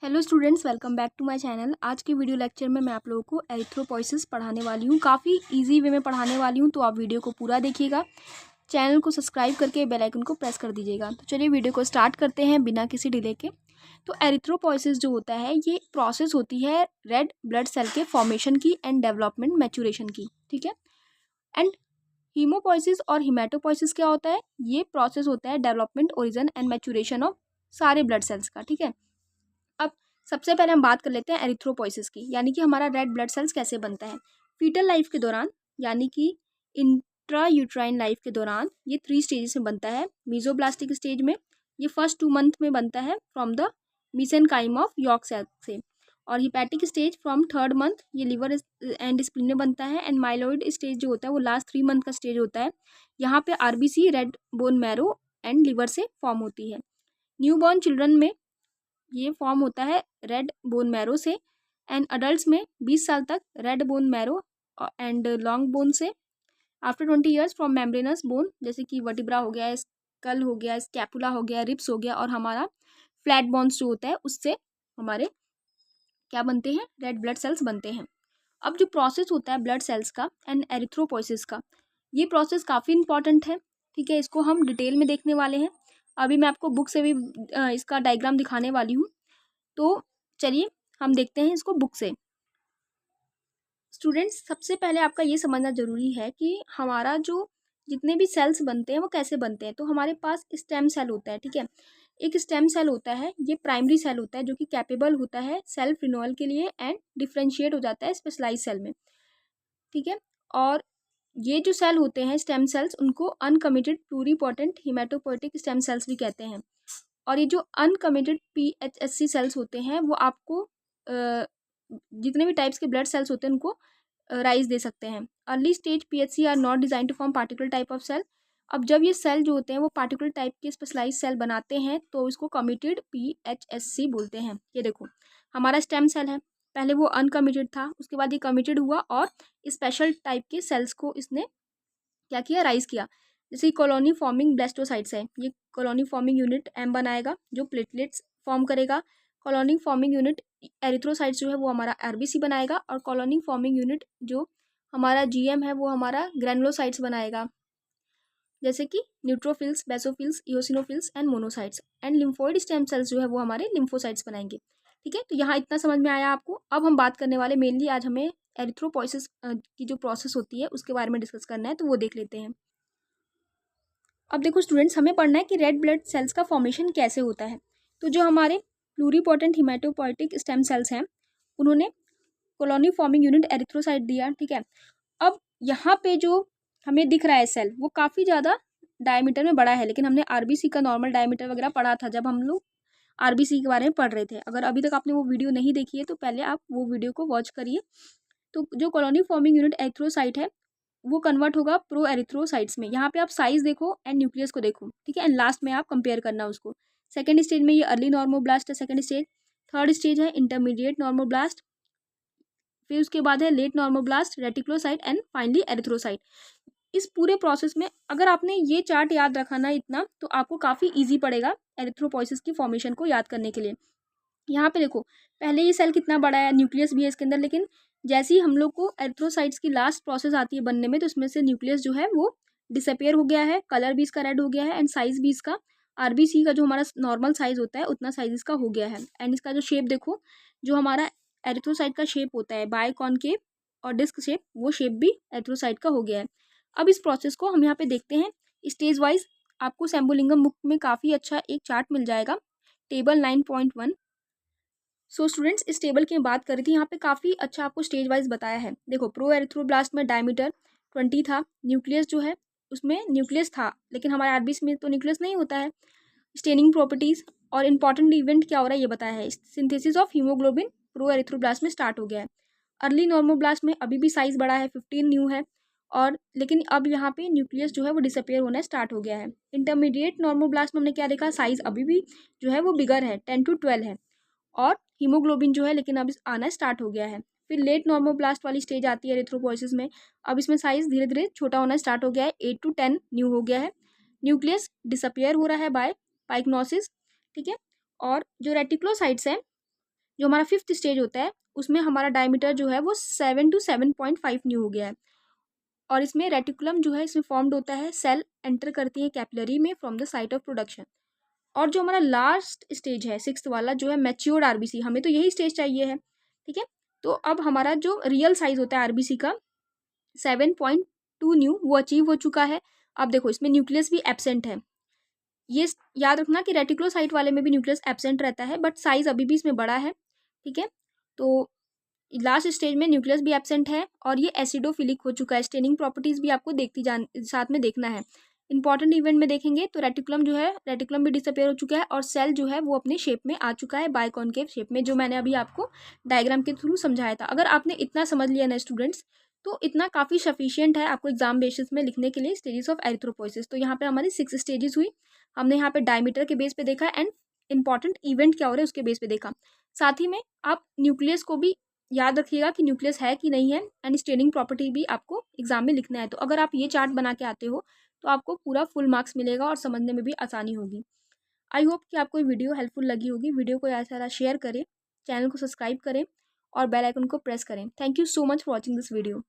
Hello students, welcome back to my channel. आज के video lecture में मैं आप लोगों को एरिथ्रोपोइसिस पढ़ाने वाली हूँ। काफ़ी इजी वे में पढ़ाने वाली हूँ, तो आप वीडियो को पूरा देखिएगा। चैनल को सब्सक्राइब करके बेल आइकन को प्रेस कर दीजिएगा। तो चलिए वीडियो को स्टार्ट करते हैं बिना किसी डिले के। तो एरिथ्रोपोइसिस जो होता है ये प्रोसेस होती है रेड ब्लड सेल के फॉर्मेशन की एंड डेवलपमेंट मैचुरेशन की, ठीक है। एंड हीमोपोइसिस और हिमेटोपोइसिस क्या होता है? ये प्रोसेस होता है development, origin and maturation of सारे ब्लड सेल्स का, ठीक है। अब सबसे पहले हम बात कर लेते हैं एरिथ्रोपोइसिस की, यानी कि हमारा रेड ब्लड सेल्स कैसे बनता है। फीटल लाइफ के दौरान, यानी कि इंट्रा यूट्राइन लाइफ के दौरान ये 3 स्टेजेस में बनता है। मीजोब्लास्टिक स्टेज में ये फर्स्ट 2 मंथ में बनता है from the mesenchyme of yolk sac से, और hepatic stage from 3rd month ये लिवर एंड स्प्लीन में बनता है। एंड माइलॉइड स्टेज जो होता है वो लास्ट 3 मंथ का स्टेज होता है। यहाँ पे RBC, red bone marrow and liver से फॉर्म होती है। न्यूबॉर्न चिल्ड्रन में ये फॉर्म होता है रेड बोन मैरो से, एंड अडल्ट्स में 20 साल तक red bone marrow and long bone से। After 20 years from membranous bone, जैसे कि वर्टिब्रा हो गया, स्कल हो गया, स्कैपुला हो गया, रिब्स हो गया, और हमारा फ्लैट बोन्स जो होता है उससे हमारे क्या बनते हैं? रेड ब्लड सेल्स बनते हैं। अब जो प्रोसेस होता है ब्लड सेल्स का एंड एरिथ्रोपोइसिस का, ये प्रोसेस काफ़ी इंपॉर्टेंट है, ठीक है। इसको हम डिटेल में देखने वाले हैं। अभी मैं आपको बुक से भी इसका डायग्राम दिखाने वाली हूँ। तो चलिए हम देखते हैं इसको बुक से। स्टूडेंट्स, सबसे पहले आपका ये समझना जरूरी है कि हमारा जो जितने भी सेल्स बनते हैं वो कैसे बनते हैं। तो हमारे पास स्टेम सेल होता है, ठीक है। एक स्टेम सेल होता है, ये प्राइमरी सेल होता है जो कि कैपेबल होता है सेल्फ रिन्यूअल के लिए एंड डिफ्रेंशिएट हो जाता है स्पेशलाइज सेल में, ठीक है। और ये जो सेल होते हैं स्टेम सेल्स, उनको uncommitted pluripotent haematopoietic stem cells भी कहते हैं। और ये जो अनकमिटेड PHSC सेल्स होते हैं वो आपको जितने भी टाइप्स के ब्लड सेल्स होते हैं उनको राइज दे सकते हैं। Early stage PHC are not design to form particular type of cell. अब जब ये सेल जो होते हैं वो पार्टिकुलर टाइप के स्पेशलाइज सेल बनाते हैं तो इसको कमिटेड PHSC बोलते हैं। ये देखो हमारा स्टेम सेल है, पहले वो अनकमिटेड था, उसके बाद ये कमिटेड हुआ और स्पेशल टाइप के सेल्स को इसने क्या किया? राइज किया। जैसे कॉलोनी फॉर्मिंग ब्लास्टोसाइट्स है, ये कॉलोनी फॉर्मिंग यूनिट M बनाएगा जो प्लेटलेट्स फॉर्म करेगा। कॉलोनी फॉर्मिंग यूनिट एरिथ्रोसाइट्स जो है वो हमारा RBC बनाएगा, और कॉलोनी फॉर्मिंग यूनिट जो हमारा GM है वो हमारा ग्रैनुलोसाइट्स बनाएगा, जैसे कि neutrophils, basophils, eosinophils and monocytes. And lymphoid stem cells जो है वो हमारे लिम्फोसाइट्स बनाएंगे, ठीक है। तो यहाँ इतना समझ में आया आपको। अब हम बात करने वाले मेनली आज हमें एरिथ्रोपोइसिस की जो प्रोसेस होती है उसके बारे में डिस्कस करना है, तो वो देख लेते हैं। अब देखो स्टूडेंट्स, हमें पढ़ना है कि रेड ब्लड सेल्स का फॉर्मेशन कैसे होता है। तो जो हमारे प्लूरीपोटेंट हिमेटोपोइटिक स्टेम सेल्स हैं उन्होंने कॉलोनी फॉर्मिंग यूनिट एरिथ्रोसाइट दिया, ठीक है। अब यहाँ पे जो हमें दिख रहा है सेल वो काफ़ी ज़्यादा डायमीटर में बड़ा है, लेकिन हमने RBC का नॉर्मल डायमीटर वगैरह पढ़ा था जब हम लोग RBC के बारे में पढ़ रहे थे। अगर अभी तक आपने वो वीडियो नहीं देखी है तो पहले आप वो वीडियो को वॉच करिए। तो जो कॉलोनी फॉर्मिंग यूनिट एरिथ्रोसाइट है वो कन्वर्ट होगा प्रो एरिथ्रोसाइट्स में। यहाँ पे आप साइज देखो एंड न्यूक्लियस को देखो, ठीक है। एंड लास्ट में आप कंपेयर करना उसको। सेकंड स्टेज में ये अर्ली नॉर्मोब्लास्ट है, सेकंड स्टेज। थर्ड स्टेज है इंटरमीडिएट नॉर्मोब्लास्ट, फिर उसके बाद है late normoblast, reticulocyte and finally erythrocyte. इस पूरे प्रोसेस में अगर आपने ये चार्ट याद रखा ना इतना, तो आपको काफ़ी ईजी पड़ेगा एरिथ्रोपोइसिस की फॉर्मेशन को याद करने के लिए। यहाँ पे देखो पहले ये सेल कितना बड़ा है, न्यूक्लियस भी है इसके अंदर, लेकिन जैसे ही हम लोग को एरिथ्रोसाइट्स की लास्ट प्रोसेस आती है बनने में तो इसमें से न्यूक्लियस जो है वो डिसअपेयर हो गया है, कलर भी इसका रेड हो गया है, एंड साइज भी इसका RBC का जो हमारा नॉर्मल साइज होता है उतना साइज इसका हो गया है। एंड इसका जो शेप देखो, जो हमारा एरिथ्रोसाइट का शेप होता है बायकॉनकेव और डिस्क शेप, वो शेप भी एरिथ्रोसाइट का हो गया है। अब इस प्रोसेस को हम यहाँ पे देखते हैं स्टेज वाइज। आपको सैम्बोलिंगम बुक में काफ़ी अच्छा एक चार्ट मिल जाएगा, टेबल 9.1। सो स्टूडेंट्स, इस टेबल की मैं बात कर रही थी, यहाँ पे काफ़ी अच्छा आपको स्टेज वाइज बताया है। देखो प्रो एरिथ्रोब्लास्ट में डायमीटर 20 था, न्यूक्लियस जो है उसमें न्यूक्लियस था, लेकिन हमारे RBC में तो न्यूक्लियस नहीं होता है। स्टेनिंग प्रॉपर्टीज और इंपॉर्टेंट इवेंट क्या हो रहा है ये बताया है। Synthesis of haemoglobin pro erythroblast में स्टार्ट हो गया है। अर्ली नॉर्मोब्लास्ट में अभी भी साइज बड़ा है, 15 न्यू है, और लेकिन अब यहाँ पे न्यूक्लियस जो है वो डिसअपेयर होना स्टार्ट हो गया है। इंटरमीडिएट नॉर्मोब्लास्ट में हमने क्या देखा, साइज अभी भी जो है वो बिगर है, 10 to 12 है, और हीमोग्लोबिन जो है लेकिन अब आना स्टार्ट हो गया है। फिर लेट नॉर्मोब्लास्ट वाली स्टेज आती है एरिथ्रोपोइसिस में। अब इसमें साइज धीरे धीरे छोटा होना स्टार्ट हो गया है, 8 to 10 न्यू हो गया है, न्यूक्लियस डिसअपियर हो रहा है बाय पाइक्नोसिस, ठीक है। और जो रेटिकुलोसाइट्स हैं जो हमारा 5th स्टेज होता है उसमें हमारा डायमीटर जो है वो 7 to 7.5 न्यू हो गया है। और इसमें रेटिकुलम जो है इसमें फॉर्म्ड होता है, सेल एंटर करती है कैपिलरी में from the site of production. और जो हमारा लास्ट स्टेज है 6th वाला जो है मैच्योर्ड आरबीसी, हमें तो यही स्टेज चाहिए है, ठीक है। तो अब हमारा जो रियल साइज होता है आरबीसी का 7.2 न्यू वो अचीव हो चुका है। अब देखो इसमें न्यूक्लियस भी एब्सेंट है, ये याद रखना कि रेटिकुलोसाइट वाले में भी न्यूक्लियस एब्सेंट रहता है बट साइज अभी भी इसमें बड़ा है, ठीक है। तो लास्ट स्टेज में न्यूक्लियस भी एब्सेंट है और ये एसिडोफिलिक हो चुका है। स्टेनिंग प्रॉपर्टीज भी आपको साथ में देखना है। इंपॉर्टेंट इवेंट में देखेंगे तो रेटिकुलम जो है, रेटिकुलम भी डिसअपेयर हो चुका है और सेल जो है वो अपने शेप में आ चुका है, बाइकॉनकेव शेप में, जो मैंने अभी आपको डायग्राम के थ्रू समझाया था। अगर आपने इतना समझ लिया ना स्टूडेंट्स, तो इतना काफ़ी सफिशियंट है आपको एग्जाम बेसिस में लिखने के लिए स्टेजेस ऑफ एरिथ्रोपोइसिस। तो यहाँ पे हमारी 6 स्टेजेस हुई। हमने यहाँ पे डायमीटर के बेस पे देखा एंड इंपॉर्टेंट इवेंट क्या हो रहा है उसके बेस पे देखा। साथ ही में आप न्यूक्लियस को भी याद रखिएगा कि न्यूक्लियस है कि नहीं है, एंड स्टेनिंग प्रॉपर्टी भी आपको एग्जाम में लिखना है। तो अगर आप ये चार्ट बना के आते हो तो आपको पूरा फुल मार्क्स मिलेगा और समझने में भी आसानी होगी। आई होप कि आपको ये वीडियो हेल्पफुल लगी होगी। वीडियो को ज़्यादा से ज़्यादा शेयर करें, चैनल को सब्सक्राइब करें और बेल आइकन को प्रेस करें। Thank you so much for watching this video.